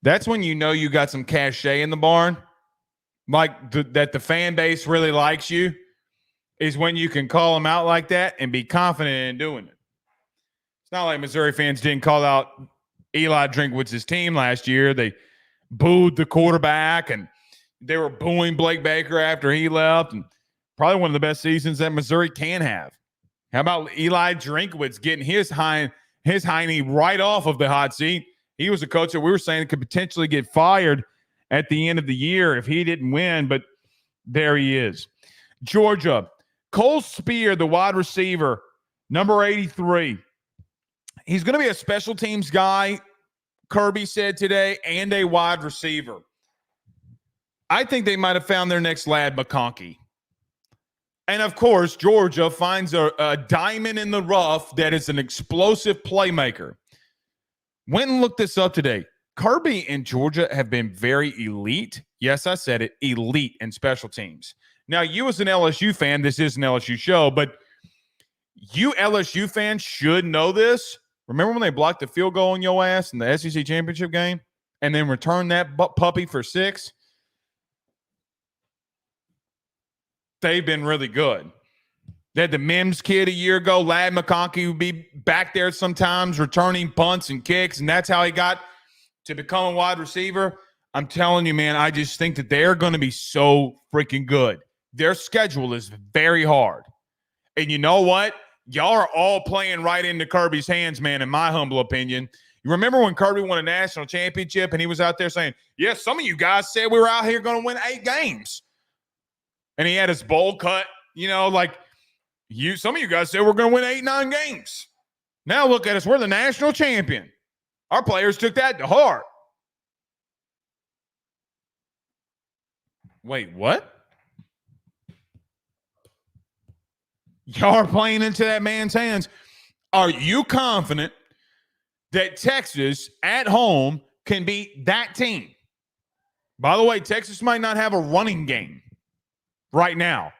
That's when you know you got some cachet in the barn. Like that the fan base really likes you is when you can call them out like that and be confident in doing it. It's not like Missouri fans didn't call out Eli Drinkwitz's team last year. They booed the quarterback and they were booing Blake Baker after he left. And probably one of the best seasons that Missouri can have. How about Eli Drinkwitz getting his hiney right off of the hot seat? He was a coach that we were saying could potentially get fired at the end of the year if he didn't win, but there he is. Georgia, Cole Spear, the wide receiver, number 83. He's going to be a special teams guy, Kirby said today, and a wide receiver. I think they might have found their next Lad McConkey. And, of course, Georgia finds a diamond in the rough that is an explosive playmaker. Went and looked this up today. Kirby and Georgia have been very elite. Yes, I said it, elite in special teams. Now, you as an LSU fan, this is an LSU show, but you LSU fans should know this. Remember when they blocked the field goal on your ass in the SEC championship game and then returned that puppy for 6? They've been really good. They had the Mims kid a year ago. Lad McConkey would be back there sometimes returning punts and kicks, and that's how he got to become a wide receiver. I'm telling you, man, I just think that they're going to be so freaking good. Their schedule is very hard. And you know what? Y'all are all playing right into Kirby's hands, man, in my humble opinion. You remember when Kirby won a national championship and he was out there saying, yeah, some of you guys said we were out here going to win 8 games. And he had his bowl cut, some of you guys said we're going to win 8, 9 games. Now look at us. We're the national champion. Our players took that to heart. Wait, what? Y'all are playing into that man's hands. Are you confident that Texas at home can beat that team? By the way, Texas might not have a running game right now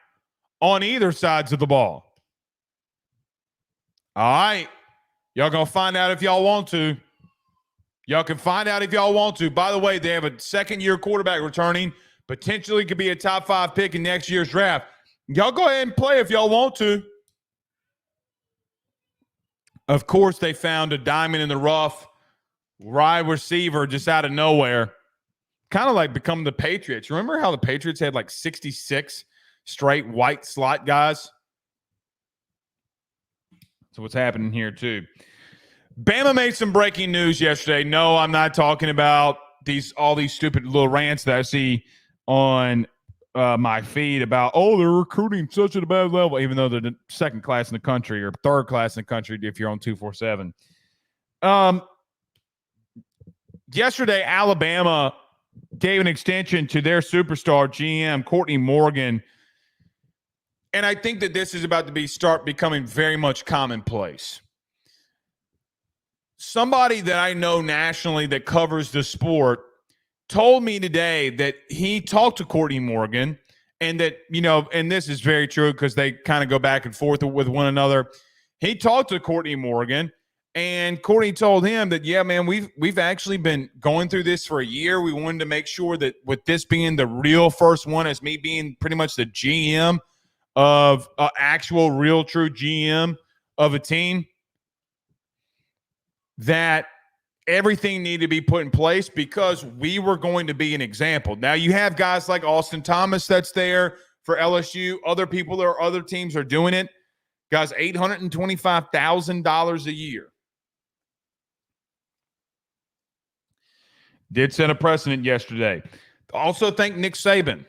on either sides of the ball. All right. Y'all going to find out if y'all want to. Y'all can find out if y'all want to. By the way, they have a second-year quarterback returning. Potentially could be a top 5 pick in next year's draft. Y'all go ahead and play if y'all want to. Of course, they found a diamond in the rough wide receiver just out of nowhere. Kind of like become the Patriots. Remember how the Patriots had 66 straight white slot guys? So what's happening here too? Bama made some breaking news yesterday. No, I'm not talking about all these stupid little rants that I see on my feed about, they're recruiting such at a bad level, even though they're the second class in the country or third class in the country if you're on 247. Yesterday, Alabama gave an extension to their superstar GM, Courtney Morgan. And I think that this is about to start becoming very much commonplace. Somebody that I know nationally that covers the sport told me today that he talked to Courtney Morgan and that, and this is very true because they kind of go back and forth with one another. He talked to Courtney Morgan and Courtney told him that, yeah, man, we've actually been going through this for a year. We wanted to make sure that with this being the real first one, as me being pretty much the GM of actual real true GM of a team, that everything needed to be put in place because we were going to be an example. Now you have guys like Austin Thomas that's there for LSU. Other people or other teams are doing it. Guys, $825,000 a year. Did set a precedent yesterday. Also thank Nick Saban.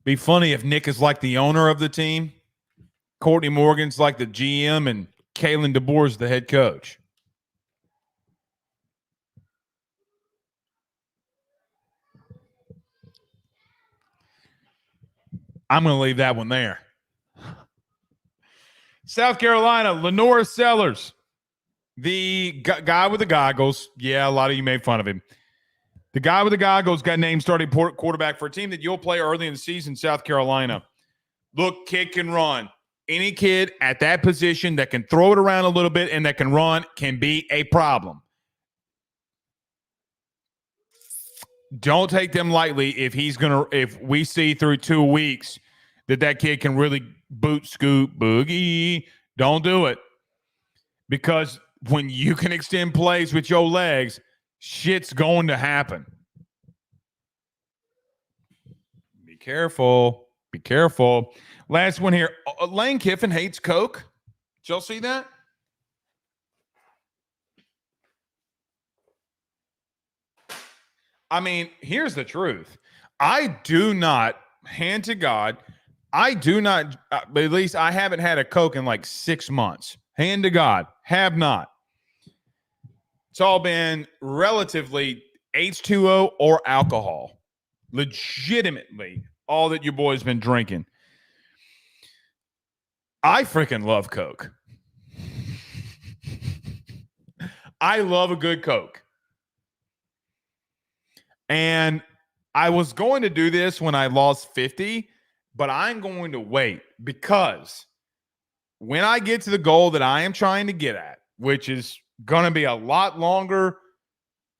Be funny if Nick is like the owner of the team, Courtney Morgan's like the GM, and Kalen DeBoer is the head coach. I'm going to leave that one there. South Carolina, Lenora Sellers, the guy with the goggles. Yeah, a lot of you made fun of him. The guy with the goggles got named starting quarterback for a team that you'll play early in the season, South Carolina. Look, kid can run. Any kid at that position that can throw it around a little bit and that can run can be a problem. Don't take them lightly if we see through 2 weeks that kid can really boot, scoot, boogie. Don't do it. Because when you can extend plays with your legs, shit's going to happen. Be careful. Be careful. Last one here. Lane Kiffin hates Coke. Did y'all see that? I mean, here's the truth. I do not, hand to God, I do not, at least I haven't had a Coke in like 6 months. Hand to God, have not. It's all been relatively H2O or alcohol. Legitimately, all that your boy's been drinking. I freaking love Coke. I love a good Coke. And I was going to do this when I lost 50, but I'm going to wait because when I get to the goal that I am trying to get at, which is going to be a lot longer,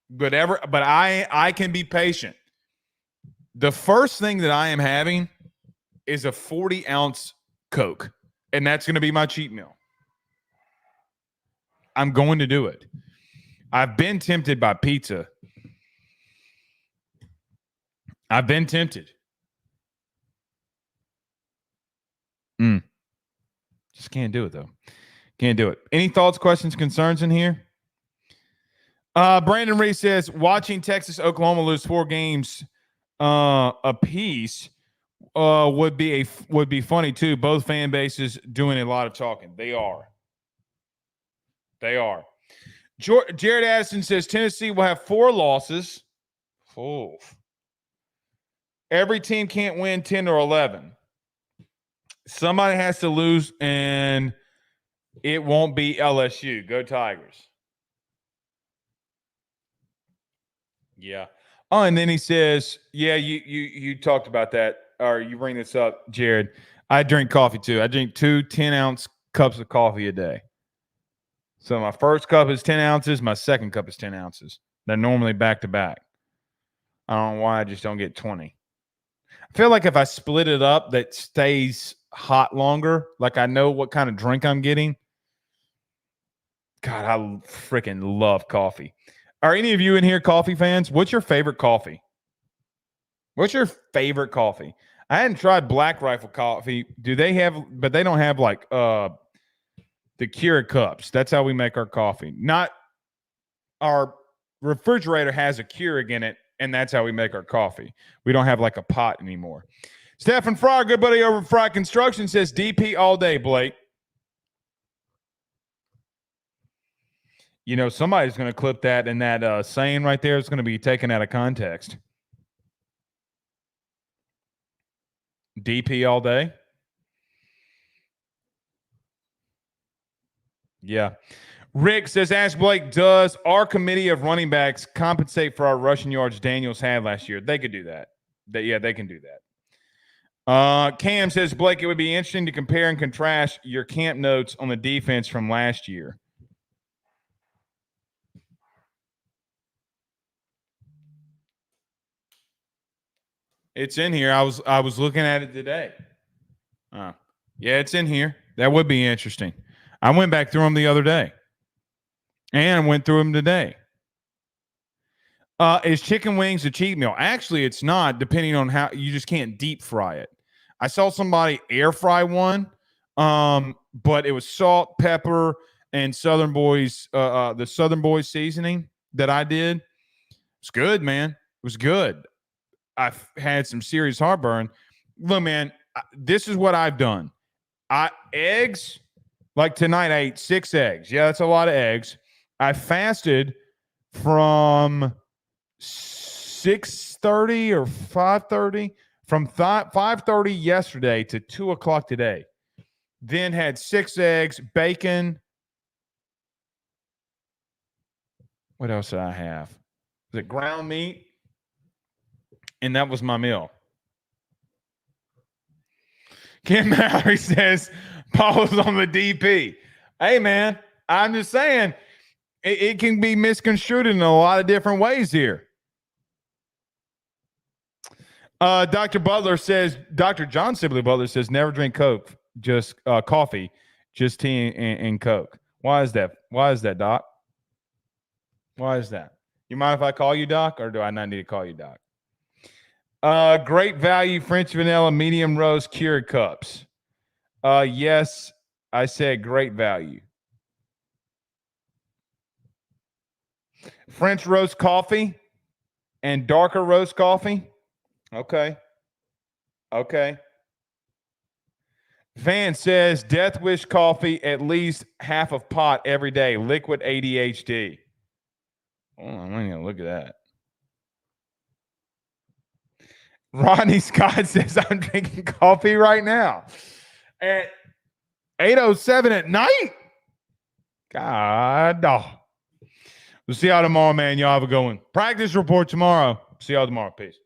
but I can be patient. The first thing that I am having is a 40-ounce Coke, and that's going to be my cheat meal. I'm going to do it. I've been tempted by pizza. I've been tempted. Just can't do it, though. Can't do it. Any thoughts, questions, concerns in here? Brandon Reese says, watching Texas, Oklahoma lose 4 games apiece would be funny, too. Both fan bases doing a lot of talking. They are. Jared Addison says, Tennessee will have 4 losses. Oh. Every team can't win 10 or 11. Somebody has to lose, and it won't be LSU. Go Tigers. Yeah. Oh, and then he says, yeah, you talked about that, or you bring this up, Jared. I drink coffee, too. I drink 2 10-ounce cups of coffee a day. So my first cup is 10 ounces. My second cup is 10 ounces. They're normally back to back. I don't know why I just don't get 20. I feel like if I split it up, that stays hot longer. Like I know what kind of drink I'm getting. God, I freaking love coffee. Are any of you in here coffee fans? What's your favorite coffee? What's your favorite coffee? I hadn't tried Black Rifle coffee. Do they have, but they don't have like the Keurig cups. That's how we make our coffee. Not our refrigerator has a Keurig in it, and that's how we make our coffee. We don't have like a pot anymore. Stephen Fryer, good buddy over at Fry Construction, says DP all day, Blake. You know, somebody's going to clip that, and that saying right there is going to be taken out of context. DP all day? Yeah. Rick says, ask Blake, does our committee of running backs compensate for our rushing yards Daniels had last year? They could do that. They can do that. Cam says, Blake, it would be interesting to compare and contrast your camp notes on the defense from last year. It's in here. I was looking at it today. Yeah, it's in here. That would be interesting. I went back through them the other day. And went through them today. Is chicken wings a cheat meal? Actually, it's not, depending on how you just can't deep fry it. I saw somebody air fry one, but it was salt, pepper, and Southern Boys, the Southern Boys seasoning that I did. It's good, man. It was good. I've had some serious heartburn. Look, man, this is what I've done. Eggs, like tonight I ate 6 eggs. Yeah, that's a lot of eggs. I fasted from 6:30 or 5:30, from 5:30 yesterday to 2 o'clock today. Then had 6 eggs, bacon. What else did I have? Was it ground meat? And that was my meal. Kim Mallory says, Paul's on the DP. Hey, man, I'm just saying, it can be misconstrued in a lot of different ways here. Dr. John Sibley Butler says, never drink Coke, just coffee, just tea and Coke. Why is that? Why is that, Doc? Why is that? You mind if I call you Doc, or do I not need to call you Doc? Great value French vanilla medium roast Keurig cups. Yes, I said great value. French roast coffee and darker roast coffee. Okay. Van says Death Wish coffee, at least half of pot every day. Liquid ADHD. Oh, I'm going to look at that. Rodney Scott says I'm drinking coffee right now at 8:07 at night. God. Oh. We'll see y'all tomorrow, man. Y'all have a good one. Practice report tomorrow. See y'all tomorrow. Peace.